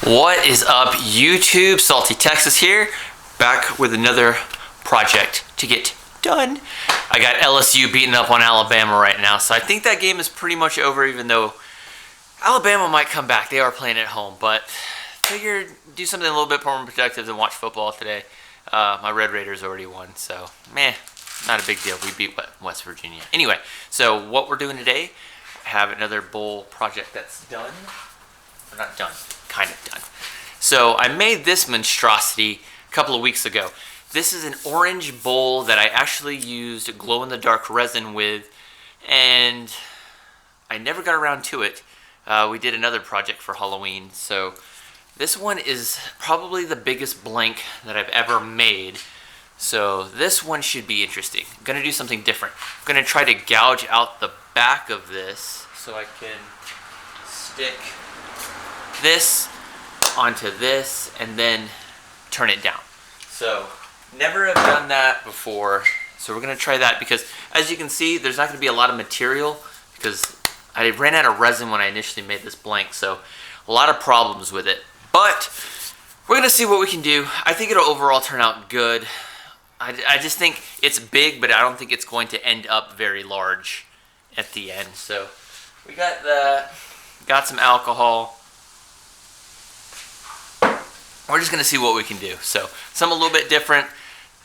What is up, YouTube? Salty Texas here, back with another project to get done. I got LSU beating up on Alabama right now, so I think that game is pretty much over, even though Alabama might come back. They are playing at home, but figured do something a little bit more productive than watch football today. My Red Raiders already won, so meh, not a big deal. We beat West Virginia. Anyway, so what we're doing today, have another bowl project that's done. Or not done, kind of done. So I made this monstrosity a couple of weeks ago. This is an orange bowl that I actually used glow-in-the-dark resin with, and I never got around to it. We did another project for Halloween, so this one is probably the biggest blank that I've ever made. So this one should be interesting. I'm gonna do something different. I'm gonna try to gouge out the back of this so I can stick this onto this and then turn it down. So never have done that before, so we're gonna try that because as you can see there's not gonna be a lot of material because I ran out of resin when I initially made this blank, so a lot of problems with it, but we're gonna see what we can do. I think it'll overall turn out good. I just think it's big, but I don't think it's going to end up very large at the end. So we got that, got some alcohol. We're just gonna see what we can do. So something a little bit different.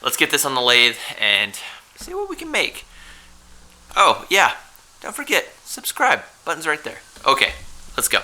Let's get this on the lathe and see what we can make. Oh yeah, don't forget, subscribe. Button's right there. Okay, let's go.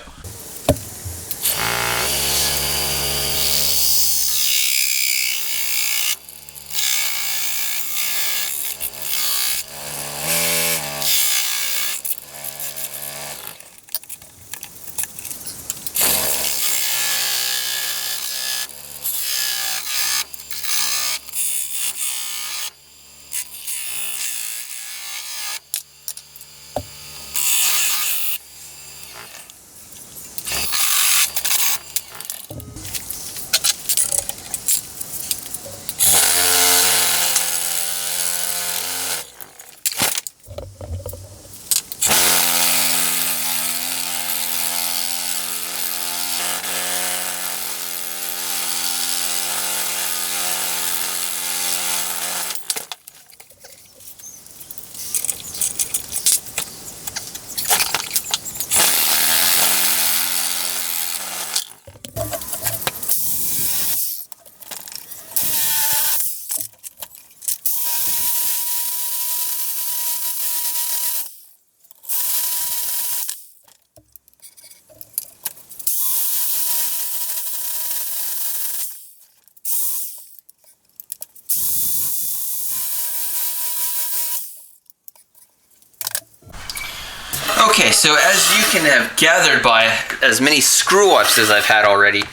Okay, so as you can have gathered by as many screw ups as I've had already,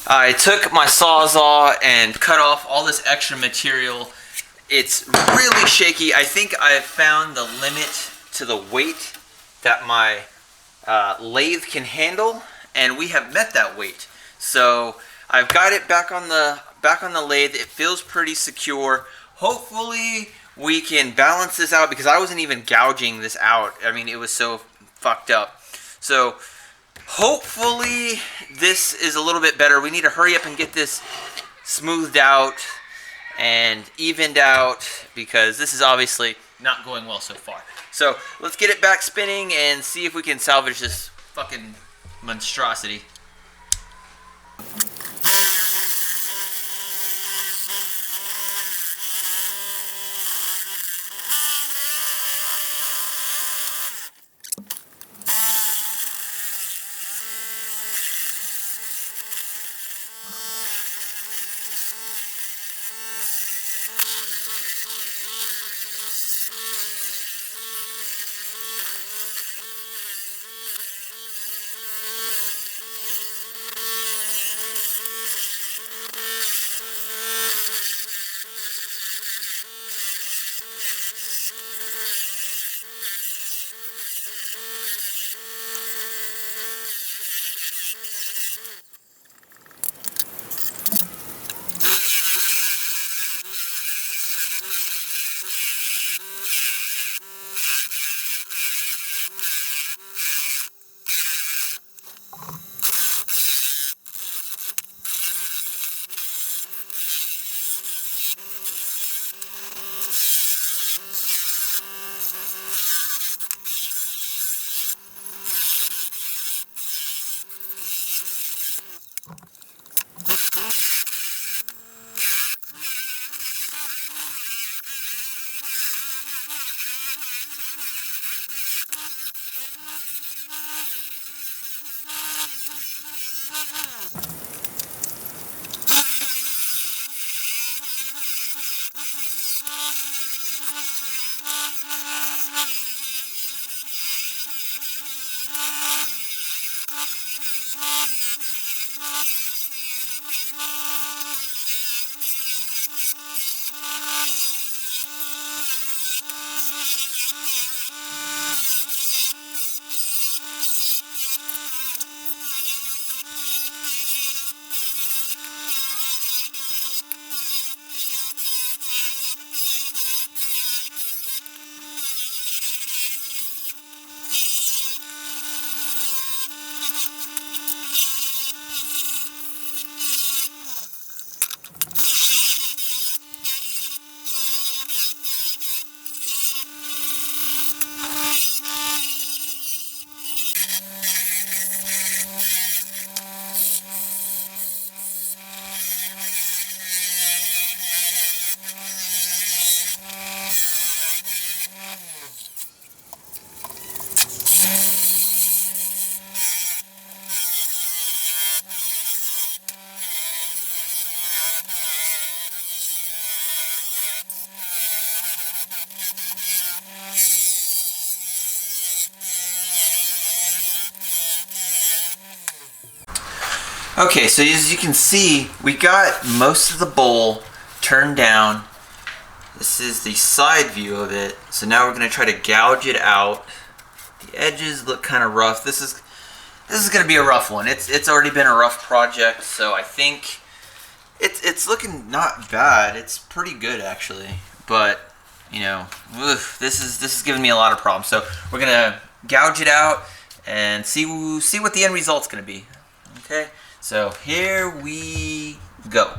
I took my Sawzall and cut off all this extra material. It's really shaky. I think I've found the limit to the weight that my lathe can handle, and we have met that weight. So I've got it back on the lathe. It feels pretty secure. Hopefully we can balance this out because I wasn't even gouging this out. I mean, it was so fucked up. So hopefully this is a little bit better. We need to hurry up and get this smoothed out and evened out because this is obviously not going well so far. So let's get it back spinning and see if we can salvage this fucking monstrosity. Okay, so as you can see, we got most of the bowl turned down. This is the side view of it. So now we're going to try to gouge it out. The edges look kind of rough. This is going to be a rough one. It's already been a rough project, so I think it's looking not bad. It's pretty good actually, but you know, this is giving me a lot of problems. So we're going to gouge it out and see what the end result's going to be. Okay. So here we go.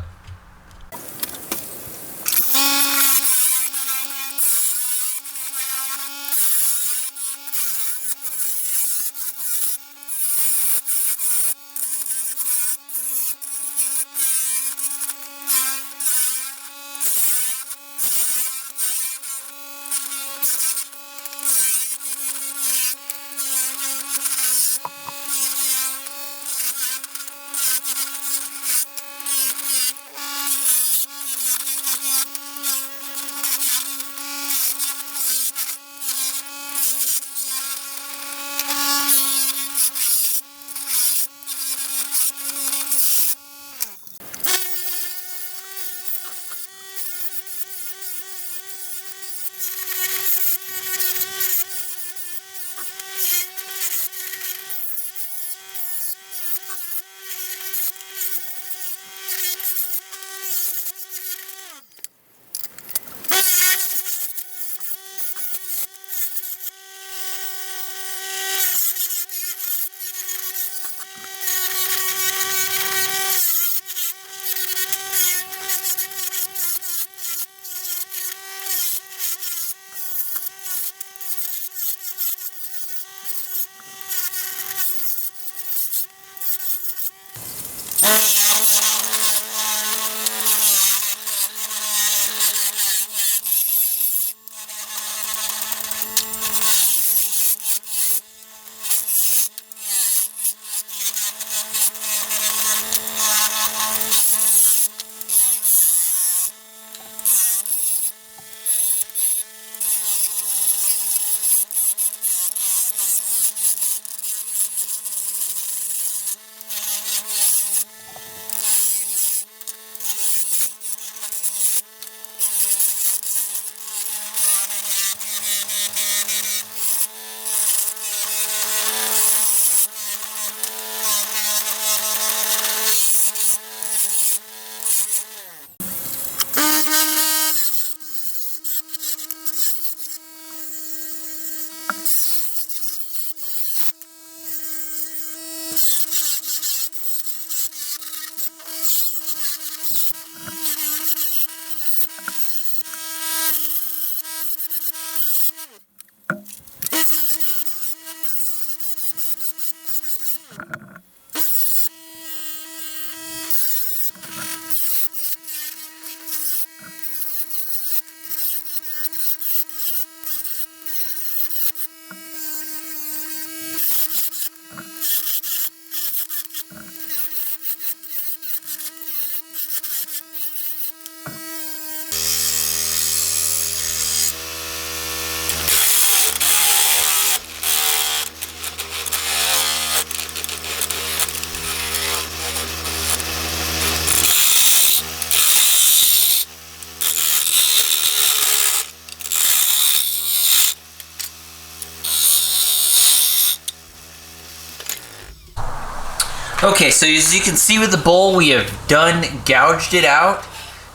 Okay, so as you can see with the bowl, we have done gouged it out.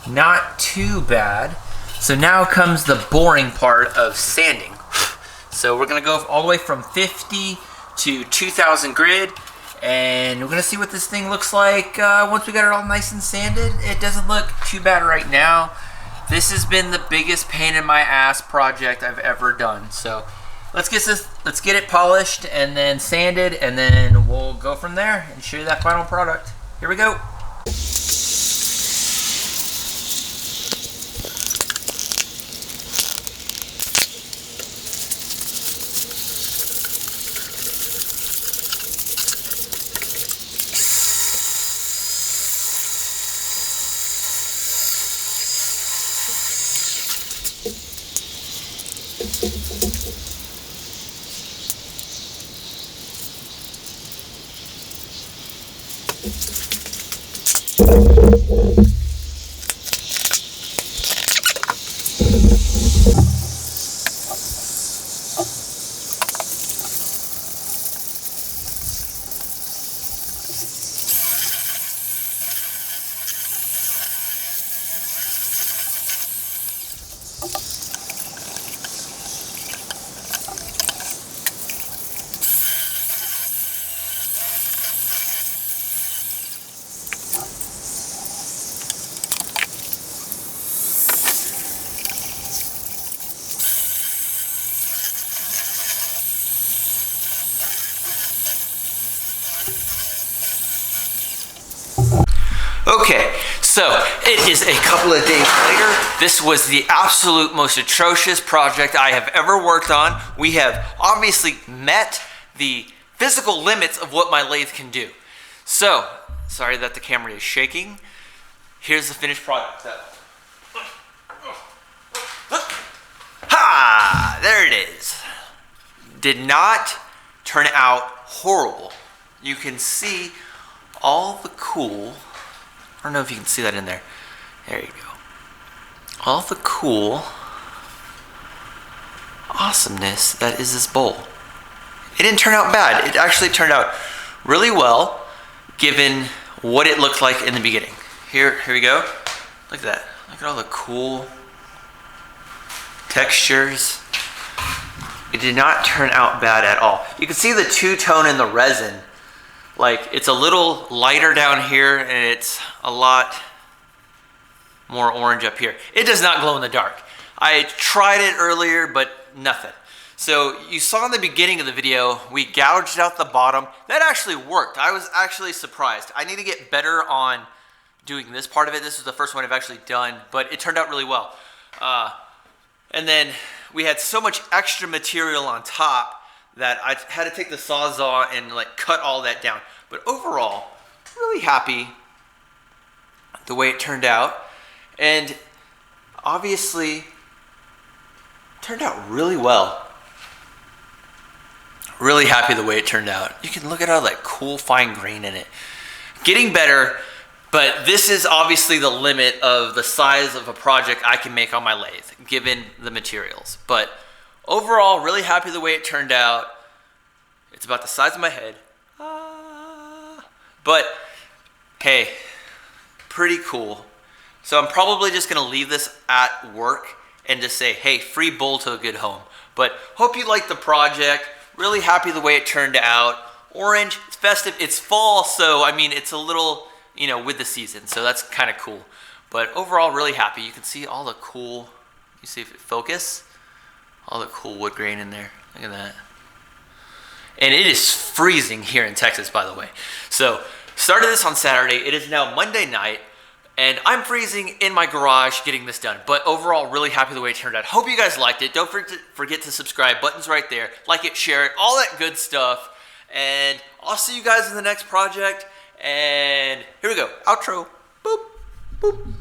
Not too bad. So now comes the boring part of sanding. So we're gonna go all the way from 50 to 2000 grit, and we're gonna see what this thing looks like once we got it all nice and sanded. It doesn't look too bad right now. This has been the biggest pain in my ass project I've ever done. So let's get it polished and then sanded, and then we'll go from there and show you that final product. Here we go. Okay, so it is a couple of days later. This was the absolute most atrocious project I have ever worked on. We have obviously met the physical limits of what my lathe can do. So, sorry that the camera is shaking. Here's the finished product. Ha! There it is. Did not turn out horrible. You can see all the cool, I don't know if you can see that in there. There you go. All the cool awesomeness that is this bowl. It didn't turn out bad. It actually turned out really well given what it looked like in the beginning. Here we go. Look at that. Look at all the cool textures. It did not turn out bad at all. You can see the two-tone in the resin. Like, it's a little lighter down here and it's a lot more orange up here. It does not glow in the dark. I tried it earlier, but nothing. So you saw in the beginning of the video, we gouged out the bottom. That actually worked. I was actually surprised. I need to get better on doing this part of it. This is the first one I've actually done, but it turned out really well. And then we had so much extra material on top that I had to take the Sawzall and like cut all that down. But overall, really happy the way it turned out. And obviously, turned out really well. Really happy the way it turned out. You can look at all that cool fine grain in it. Getting better, but this is obviously the limit of the size of a project I can make on my lathe, given the materials. But overall, really happy the way it turned out. It's about the size of my head. But hey, pretty cool. So I'm probably just gonna leave this at work and just say, hey, free bowl to a good home. But hope you liked the project. Really happy the way it turned out. Orange, it's festive, it's fall, so I mean, it's a little, you know, with the season, so that's kind of cool. But overall, really happy. You can see all the cool, you see if it focus, all the cool wood grain in there. Look at that. And it is freezing here in Texas, by the way. So, started this on Saturday. It is now Monday night, and I'm freezing in my garage getting this done. But overall, really happy the way it turned out. Hope you guys liked it. Don't forget to subscribe. Button's right there. Like it, share it, all that good stuff. And I'll see you guys in the next project. And here we go. Outro. Boop, boop.